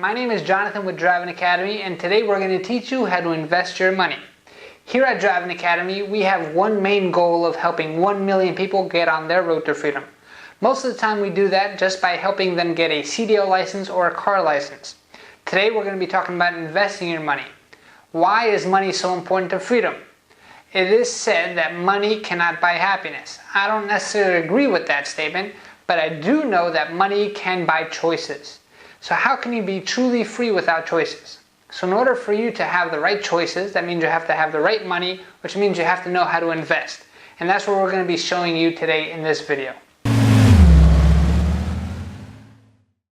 my name is Jonathan with Driving Academy, and today we're going to teach you how to invest your money. Here at Driving Academy, we have one main goal of helping 1 million people get on their road to freedom. Most of the time we do that just by helping them get a CDL license or a car license. Today we're going to be talking about investing your money. Why is money so important to freedom? It is said that money cannot buy happiness. I don't necessarily agree with that statement, but I do know that money can buy choices. So how can you be truly free without choices? So in order for you to have the right choices, that means you have to have the right money, which means you have to know how to invest. And that's what we're going to be showing you today in this video.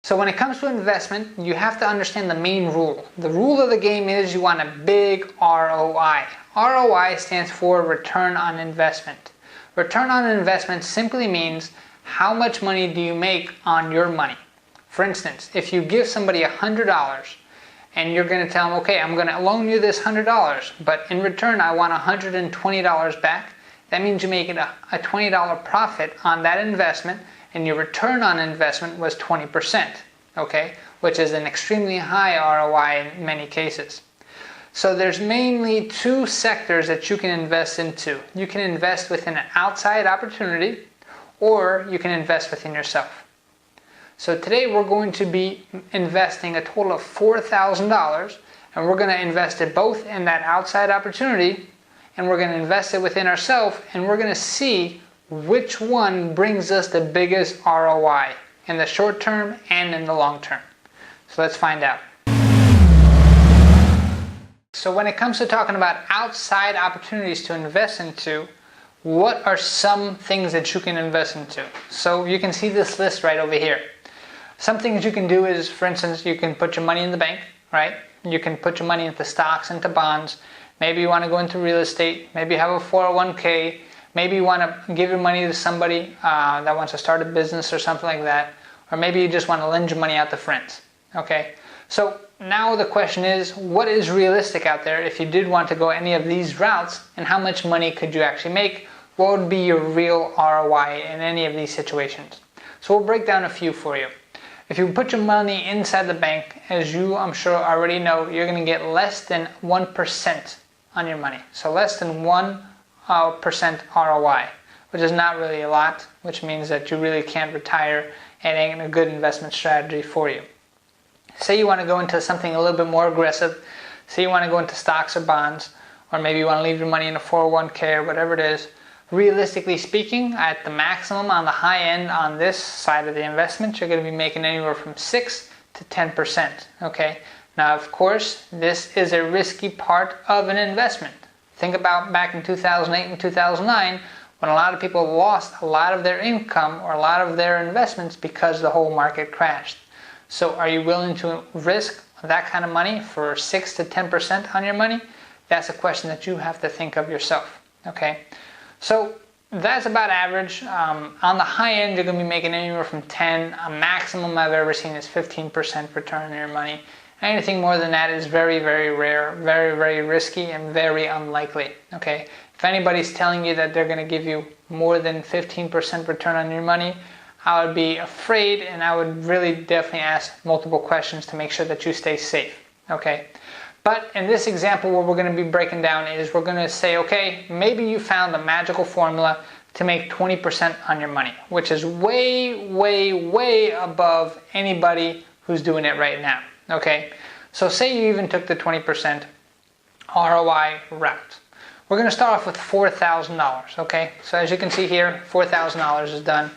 So when it comes to investment, you have to understand the main rule. The rule of the game is you want a big ROI. ROI stands for return on investment. Return on investment simply means how much money do you make on your money. For instance, if you give somebody $100 and you're going to tell them, okay, I'm going to loan you this $100, but in return I want $120 back, that means you make it a $20 profit on that investment, and your return on investment was 20%, okay, which is an extremely high ROI in many cases. So there's mainly two sectors that you can invest into. You can invest within an outside opportunity, or you can invest within yourself. So today we're going to be investing a total of $4,000, and we're going to invest it both in that outside opportunity, and we're going to invest it within ourselves, and we're going to see which one brings us the biggest ROI in the short term and in the long term. So let's find out. So when it comes to talking about outside opportunities to invest into, what are some things that you can invest into? So you can see this list right over here. Some things you can do is, for instance, you can put your money in the bank, right? You can put your money into stocks, into bonds. Maybe you want to go into real estate. Maybe you have a 401k. Maybe you want to give your money to somebody that wants to start a business or something like that. Or maybe you just want to lend your money out to friends, okay? So now the question is, what is realistic out there if you did want to go any of these routes, and how much money could you actually make? What would be your real ROI in any of these situations? So we'll break down a few for you. If you put your money inside the bank, as you I'm sure already know, you're going to get less than 1% on your money. So less than 1% ROI, which is not really a lot, which means that you really can't retire and ain't a good investment strategy for you. Say you want to go into something a little bit more aggressive. Say you want to go into stocks or bonds, or maybe you want to leave your money in a 401k or whatever it is. Realistically speaking, at the maximum on the high end on this side of the investment, you're going to be making anywhere from 6 to 10%, okay? Now, of course, this is a risky part of an investment. Think about back in 2008 and 2009, when a lot of people lost a lot of their income or a lot of their investments because the whole market crashed. So are you willing to risk that kind of money for 6 to 10% on your money? That's a question that you have to think of yourself, okay? So that's about average. On the high end, you're going to be making anywhere from 10. A maximum I've ever seen is 15% return on your money. Anything more than that is very, very rare, very, very risky, and very unlikely, okay? If anybody's telling you that they're going to give you more than 15% return on your money, I would be afraid, and I would really definitely ask multiple questions to make sure that you stay safe, okay? But in this example, what we're going to be breaking down is we're going to say, okay, maybe you found a magical formula to make 20% on your money, which is way, way, way above anybody who's doing it right now, okay? So say you even took the 20% ROI route. We're going to start off with $4,000, okay? So as you can see here, $4,000 is done.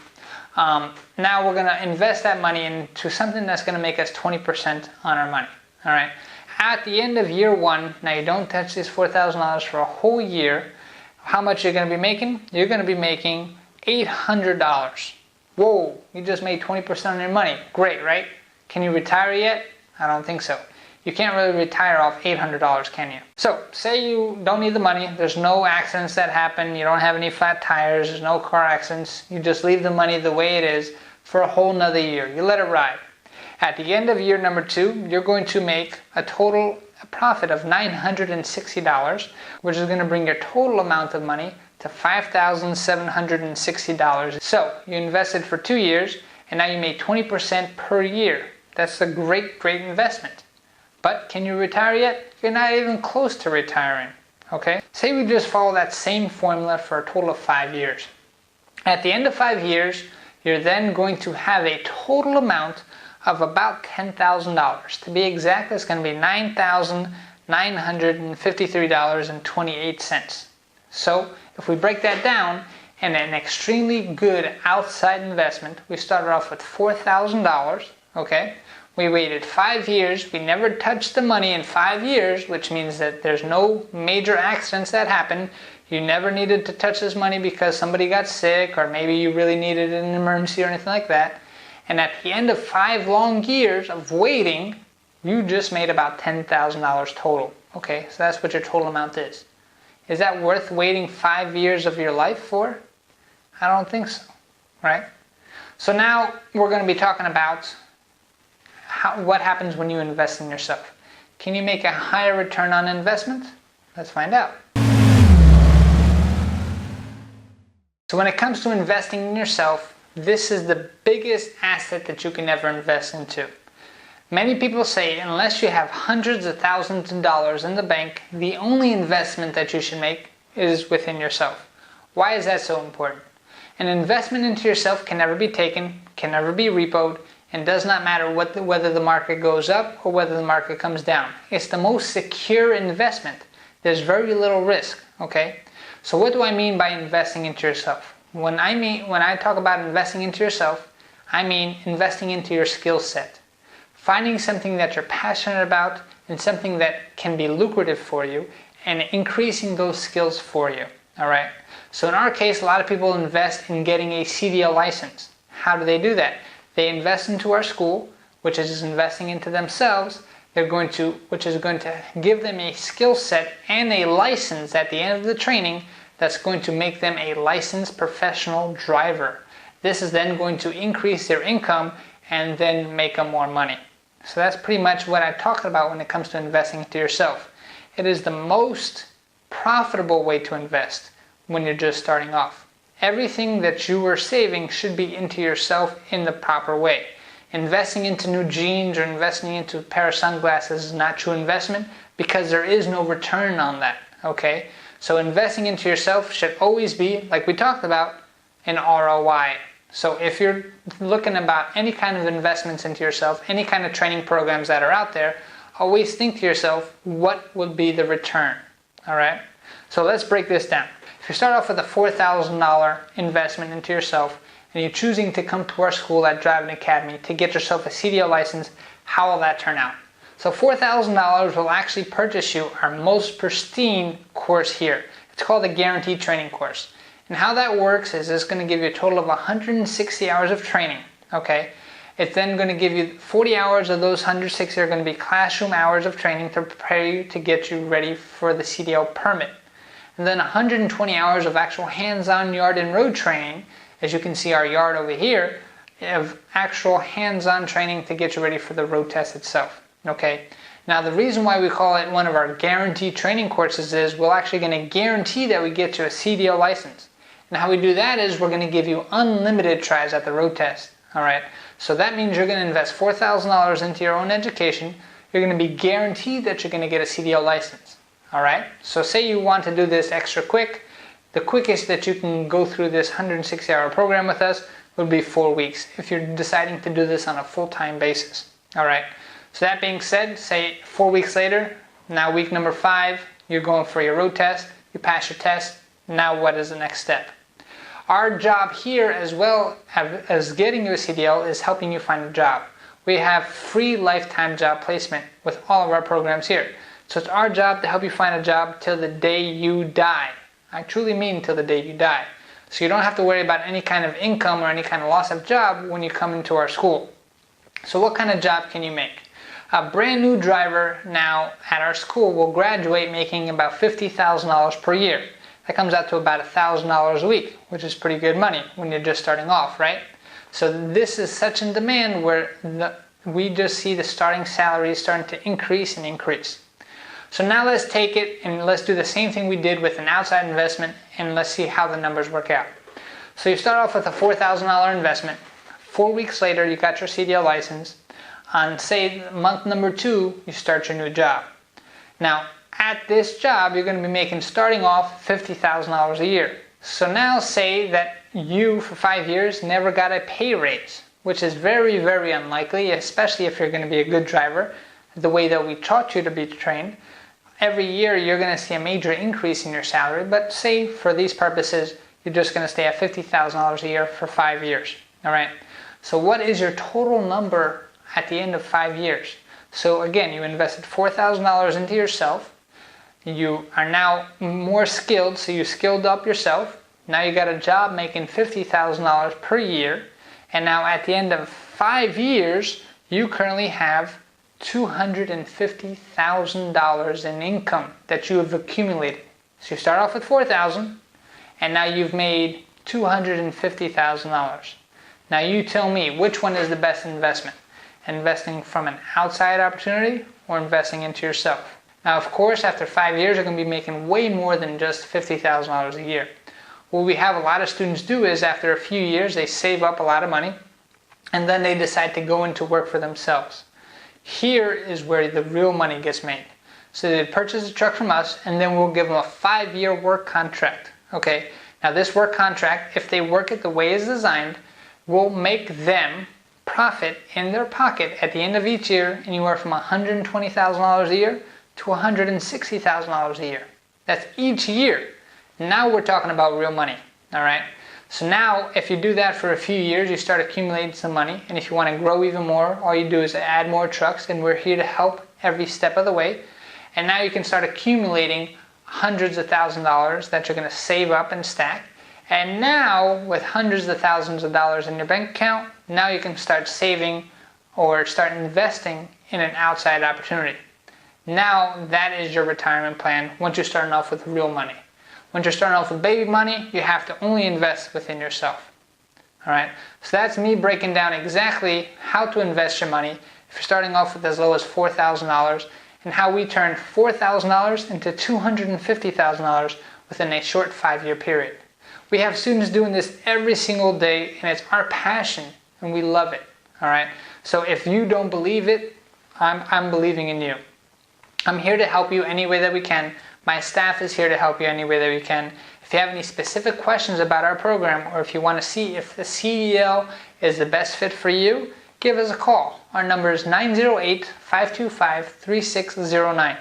Now we're going to invest that money into something that's going to make us 20% on our money, all right? At the end of year one, now you don't touch this $4,000 for a whole year, how much you're going to be making? You're going to be making $800. Whoa, you just made 20% on your money. Great, right? Can you retire yet? I don't think so. You can't really retire off $800, can you? So, say you don't need the money, there's no accidents that happen, you don't have any flat tires, there's no car accidents, you just leave the money the way it is for a whole nother year. You let it ride. At the end of year number 2, you're going to make a total profit of $960, which is going to bring your total amount of money to $5,760. So, you invested for 2 years, and now you made 20% per year. That's a great investment. But can you retire yet? You're not even close to retiring. Okay? Say we just follow that same formula for a total of 5 years. At the end of 5 years, you're then going to have a total amount of about $10,000. To be exact, it's going to be $9,953.28. So if we break that down, in an extremely good outside investment, we started off with $4,000. Okay? We waited 5 years. We never touched the money in 5 years, which means that there's no major accidents that happen. You never needed to touch this money because somebody got sick, or maybe you really needed an emergency or anything like that. And at the end of 5 long years of waiting, you just made about $10,000 total. Okay, so that's what your total amount is. Is that worth waiting 5 years of your life for? I don't think so, right? So now we're going to be talking about what happens when you invest in yourself. Can you make a higher return on investment? Let's find out. So when it comes to investing in yourself, this is the biggest asset that you can ever invest into. Many people say unless you have hundreds of thousands of dollars in the bank, the only investment that you should make is within yourself. Why is that so important? An investment into yourself can never be taken, can never be repoed, and does not matter whether the market goes up or whether the market comes down. It's the most secure investment. There's very little risk, okay? So what do I mean by investing into yourself? When I talk about investing into yourself, I mean investing into your skill set. Finding something that you're passionate about and something that can be lucrative for you, and increasing those skills for you, all right? So in our case, a lot of people invest in getting a CDL license. How do they do that? They invest into our school, which is investing into themselves, which is going to give them a skill set and a license at the end of the training that's going to make them a licensed professional driver. This is then going to increase their income and then make them more money. So that's pretty much what I talk about when it comes to investing into yourself. It is the most profitable way to invest when you're just starting off. Everything that you are saving should be into yourself in the proper way. Investing into new jeans or investing into a pair of sunglasses is not true investment because there is no return on that, okay? So investing into yourself should always be, like we talked about, an ROI. So if you're looking about any kind of investments into yourself, any kind of training programs that are out there, always think to yourself, what would be the return, all right? So let's break this down. If you start off with a $4,000 investment into yourself and you're choosing to come to our school at Driving Academy to get yourself a CDL license, how will that turn out? So $4,000 will actually purchase you our most pristine course here. It's called the Guaranteed Training course. And how that works is it's going to give you a total of 160 hours of training, okay? It's then going to give you 40 hours of those 160 are going to be classroom hours of training to prepare you to get you ready for the CDL permit. And then 120 hours of actual hands-on yard and road training, as you can see our yard over here, of actual hands-on training to get you ready for the road test itself, okay? Now the reason why we call it one of our guaranteed training courses is we're actually going to guarantee that we get you a CDL license. And how we do that is we're going to give you unlimited tries at the road test, all right? So that means you're going to invest $4,000 into your own education. You're going to be guaranteed that you're going to get a CDL license. All right, so say you want to do this extra quick. The quickest that you can go through this 160-hour program with us would be 4 weeks if you're deciding to do this on a full-time basis. All right, so that being said, say 4 weeks later, now week number 5, you're going for your road test, you pass your test, now what is the next step? Our job here, as well as getting you a CDL, is helping you find a job. We have free lifetime job placement with all of our programs here. So it's our job to help you find a job till the day you die. I truly mean till the day you die. So you don't have to worry about any kind of income or any kind of loss of job when you come into our school. So what kind of job can you make? A brand new driver now at our school will graduate making about $50,000 per year. That comes out to about $1,000 a week, which is pretty good money when you're just starting off, right? So this is such in demand where we just see the starting salaries starting to increase and increase. So now let's take it and let's do the same thing we did with an outside investment and let's see how the numbers work out. So you start off with a $4,000 investment. 4 weeks later, you got your CDL license. On say month number 2, you start your new job. Now at this job you're going to be making, starting off, $50,000 a year. So now say that you for 5 years never got a pay raise, which is very, very unlikely, especially if you're going to be a good driver, the way that we taught you to be trained. Every year you're going to see a major increase in your salary, but say for these purposes you're just going to stay at $50,000 a year for 5 years. Alright, so what is your total number at the end of 5 years? So again, you invested $4,000 into yourself. You are now more skilled, so you skilled up yourself. Now you got a job making $50,000 per year, and now at the end of 5 years you currently have $250,000 in income that you have accumulated. So you start off with $4,000 and now you've made $250,000. Now you tell me, which one is the best investment? Investing from an outside opportunity or investing into yourself? Now of course after 5 years you're going to be making way more than just $50,000 a year. What we have a lot of students do is after a few years they save up a lot of money and then they decide to go into work for themselves. Here is where the real money gets made. So they purchase a truck from us and then we'll give them a 5-year work contract. Okay, now this work contract, if they work it the way it's designed, will make them profit in their pocket at the end of each year anywhere from $120,000 a year to $160,000 a year. That's each year. Now we're talking about real money. Alright, so now if you do that for a few years, you start accumulating some money, and if you want to grow even more, all you do is add more trucks, and we're here to help every step of the way. And now you can start accumulating hundreds of thousands of dollars that you're going to save up and stack. And now with hundreds of thousands of dollars in your bank account, now you can start saving or start investing in an outside opportunity. Now that is your retirement plan once you're starting off with real money. When you're starting off with baby money, you have to only invest within yourself. Alright, so that's me breaking down exactly how to invest your money if you're starting off with as low as $4,000, and how we turned $4,000 into $250,000 within a short 5-year period. We have students doing this every single day, and it's our passion, and we love it. Alright, so if you don't believe it, I'm believing in you. I'm here to help you any way that we can. My staff is here to help you any way that we can. If you have any specific questions about our program, or if you want to see if the CDL is the best fit for you, give us a call. Our number is 908-525-3609.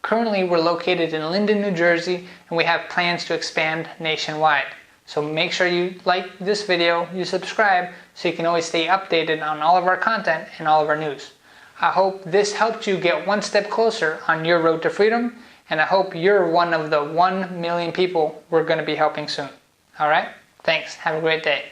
Currently we're located in Linden, New Jersey, and we have plans to expand nationwide. So make sure you like this video, you subscribe, so you can always stay updated on all of our content and all of our news. I hope this helped you get one step closer on your road to freedom, and I hope you're one of the 1 million people we're going to be helping soon. Alright? Thanks. Have a great day.